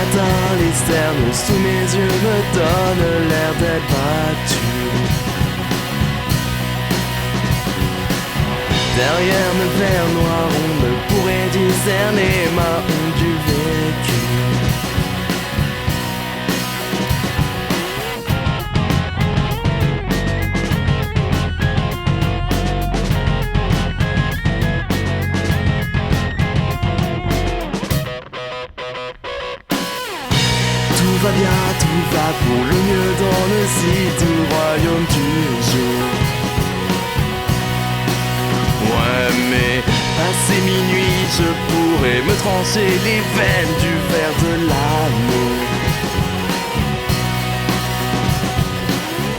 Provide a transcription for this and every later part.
matin, les cernes sous mes yeux me donnent l'air d'être battus. Derrière mes verres noirs, on ne pourrait discerner ma honte du vécu. Tout va bien, tout va pour le mieux dans le si doux royaume du jour. Ouais, mais passé minuit, je pourrais me trancher les veines du verre de l'amour.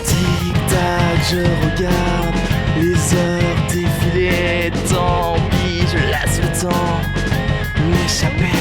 Tic-tac, je regarde les heures défiler. Tant pis, je laisse le temps m'échapper.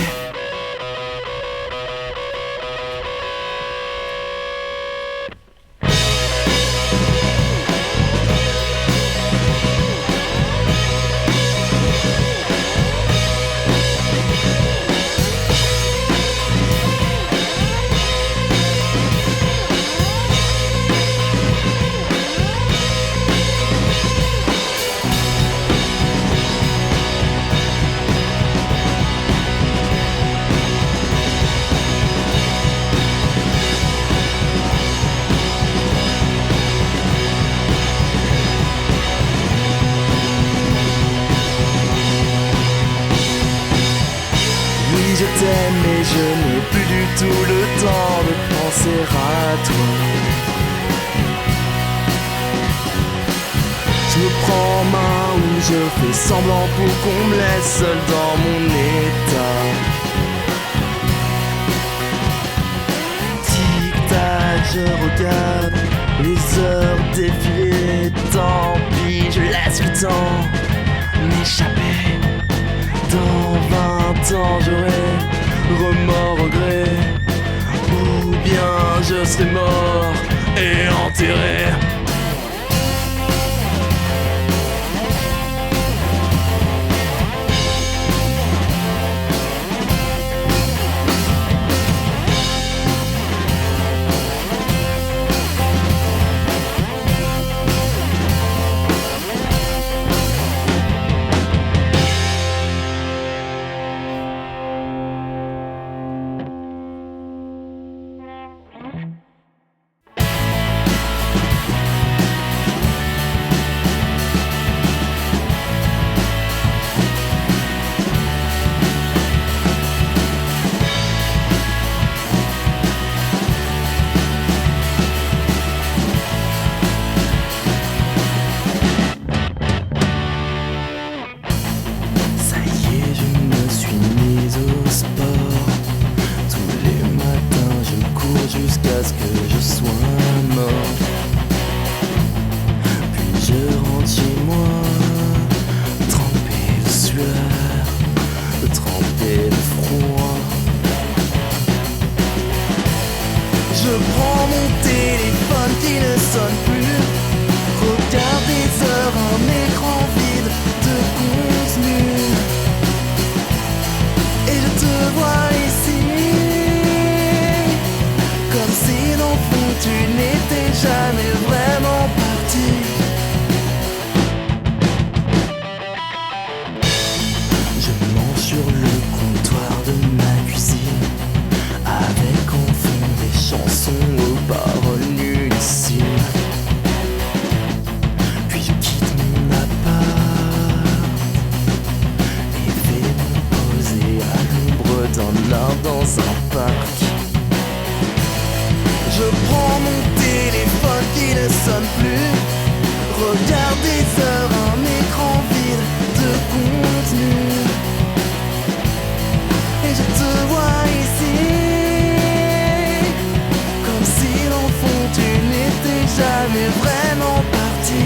Je t'aime mais je n'ai plus du tout le temps de penser à toi. Je me prends en main ou je fais semblant pour qu'on me laisse seul dans mon état. Tic-tac, je regarde les heures défiler. Tant pis, je laisse le temps m'échapper. Dans 20 ans j'aurai remords, regrets, ou bien je serai mort et enterré. Jusqu'à ce que je sois mort. Puis je rentre chez moi, trempé de sueur, trempé de froid. Je prends mon téléphone qui ne sonne plus, regarde des heures, un écran vide de contenu. Et je te vois ici, comme si dans le fond tu n'étais jamais vraiment parti. Je mange sur le comptoir de ma cuisine, avec en fond des chansons aux paroles nullissime. Puis je quitte mon appart et vais me poser à l'ombre d'un arbre dans un parc. Je prends mon téléphone qui ne sonne plus, regarde des heures, un écran vide de contenu. Et je te vois ici, comme si dans le fond tu n'étais jamais vraiment parti.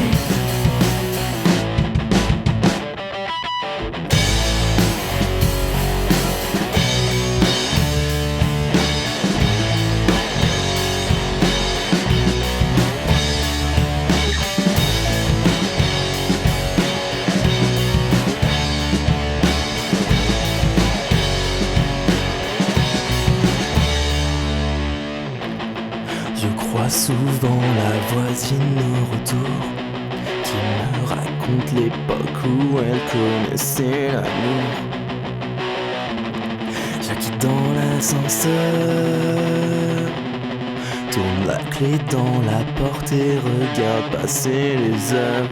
souvent la voisine au retour qui me raconte l'époque où elle connaissait l'amour. Je quitte dans l'ascenseur, tourne la clé dans la porte et regarde passer les heures.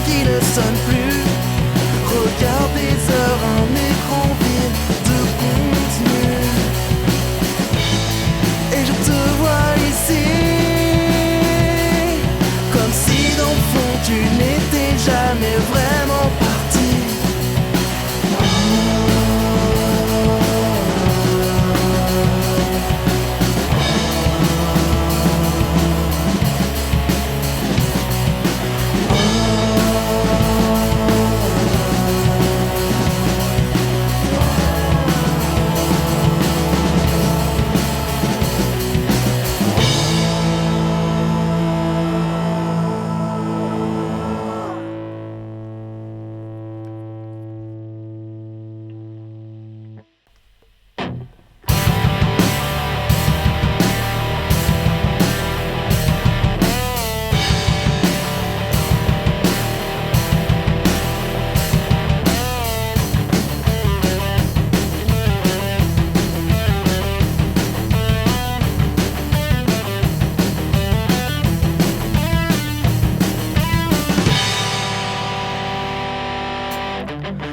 Qui ne sonne plus, regarde des heures, un écran vide de contenu. Et je te vois ici, comme si dans le fond tu n'étais jamais vraiment parti.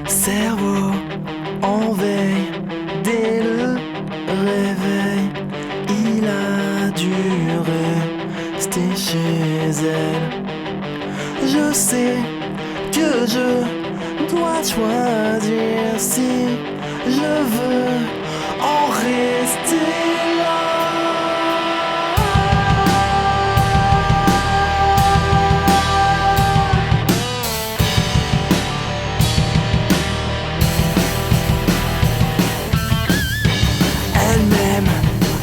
Cerveau en veille, dès le réveil, il a dû rester chez elle. Je sais que je dois choisir si je veux en rester là.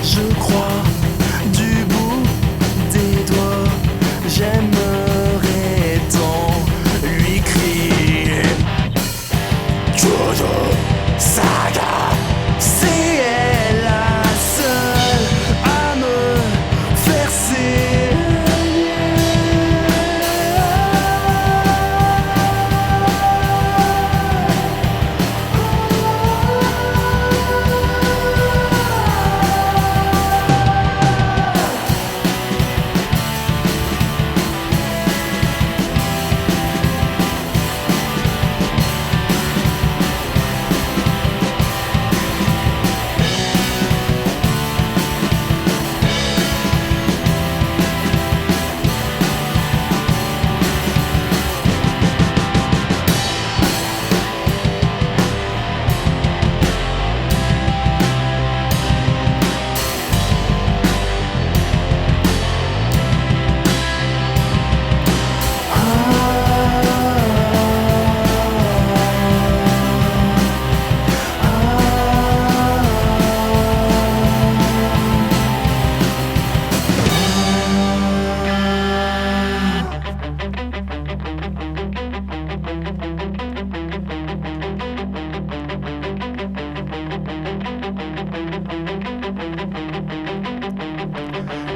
Je crois du bout des doigts, j'aimerais tant lui crier Jojo Saga, c'est elle la seule à me faire saigner.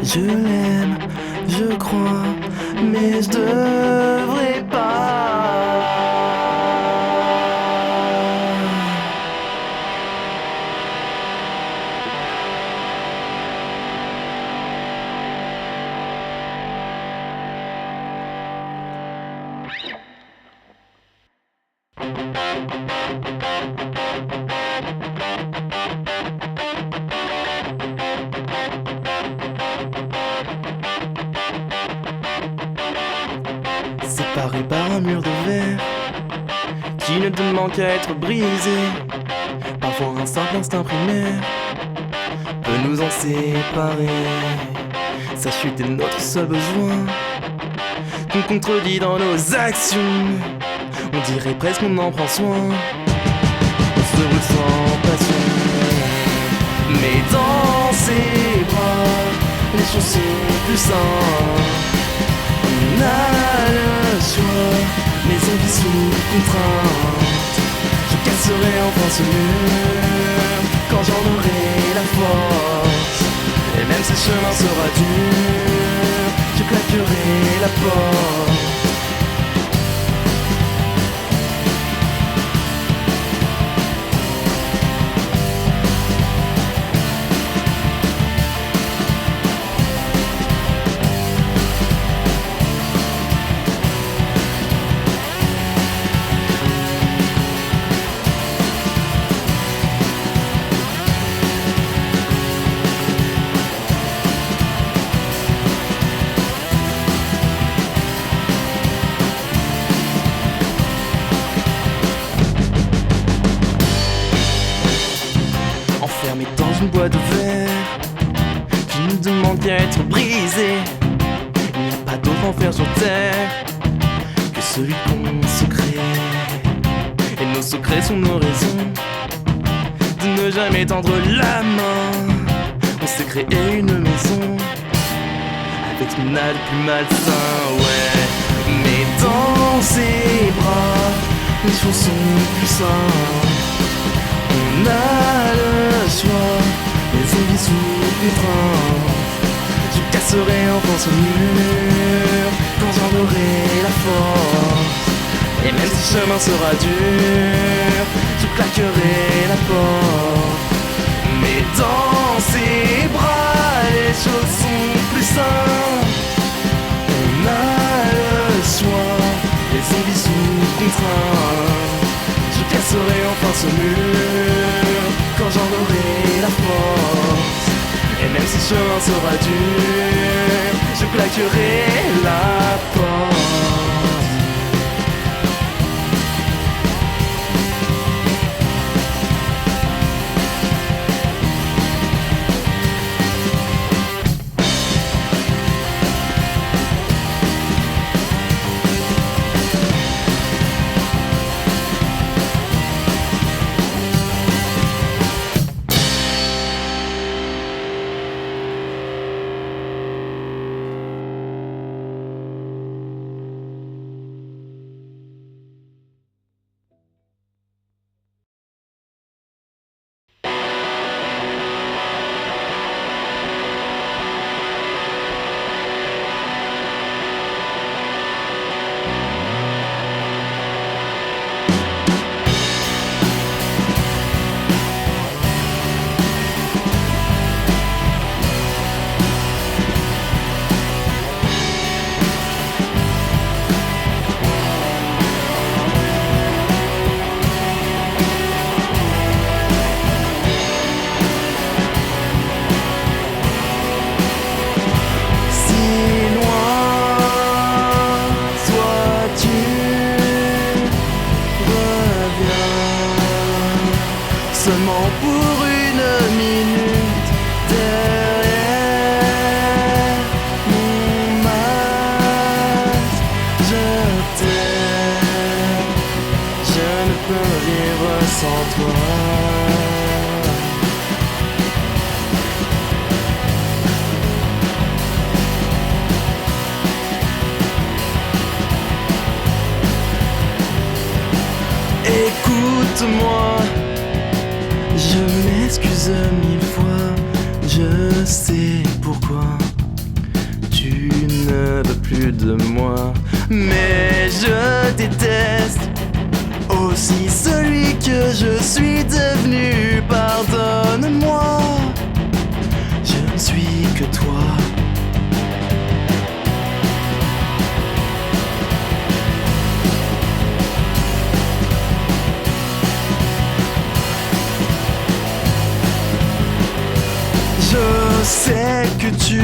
Je l'aime, je crois, mais je devrais pas. un mur de verre qui ne demande qu'à être brisé. Parfois un simple instinct primaire peut nous en séparer. Sa chute est notre seul besoin qu'on contredit dans nos actions. On dirait presque qu'on en prend soin. On se roule sans passion. Mais dans ses bras, les choses sont plus simples. On a le choix, mais on vit sous contrainte. Je casserai enfin ce mur quand j'en aurai la force. Et même si le chemin sera dur, je claquerai la porte. Enfermé dans une boîte de verre qui nous demande qu'à être brisé. Il n'y a pas d'autre enfer sur terre que celui qu'on se crée. Et nos secrets sont nos raisons de ne jamais tendre la main. On s'est créé une maison avec ce qu'on a de plus malsain, ouais. Mais dans ses bras, les choses sont plus simples. On a le choix, mais on vit sous contrainte. Je casserai enfin ce mur quand j'en aurai la force. Et même si le chemin sera dur, je claquerai la porte. Mais dans ses bras, les choses sont plus simples. On a le choix, mais on vit sous contrainte. Je casserai enfin ce mur quand j'en aurai la force. Et même si le chemin sera dur, je claquerai la porte. Seulement pour une minute derrière mon masque. Je t'aime, je ne peux vivre sans toi. Écoute-moi, je m'excuse mille fois, je sais pourquoi tu ne veux plus de moi. Mais je déteste aussi celui que je suis devenu. Pardonne-moi, je ne suis que toi. Je sais que tu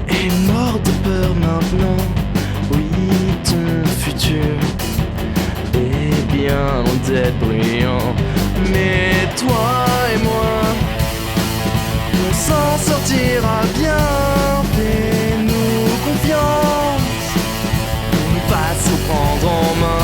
es mort de peur maintenant. Oui, ton futur est bien loin d'être brillant. Mais toi et moi, on s'en sortira bien. Fais-nous confiance, on va se prendre en main.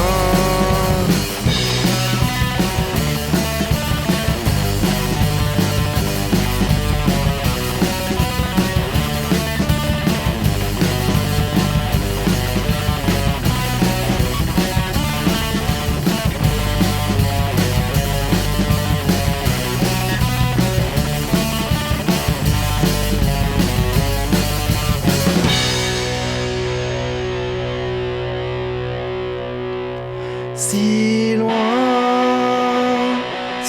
Si loin,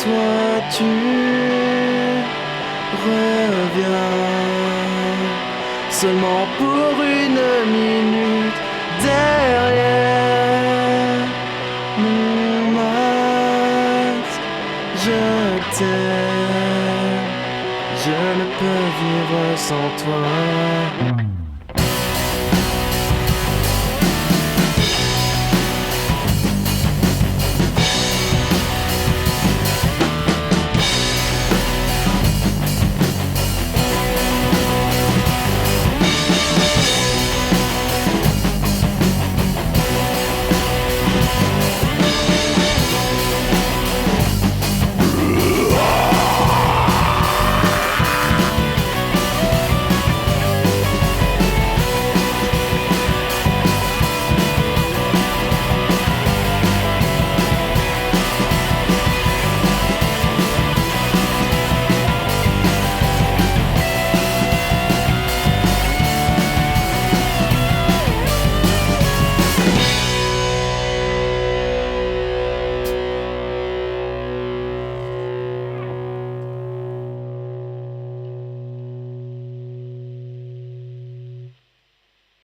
toi tu reviens seulement pour une minute derrière mon masque. Je t'aime, je ne peux vivre sans toi.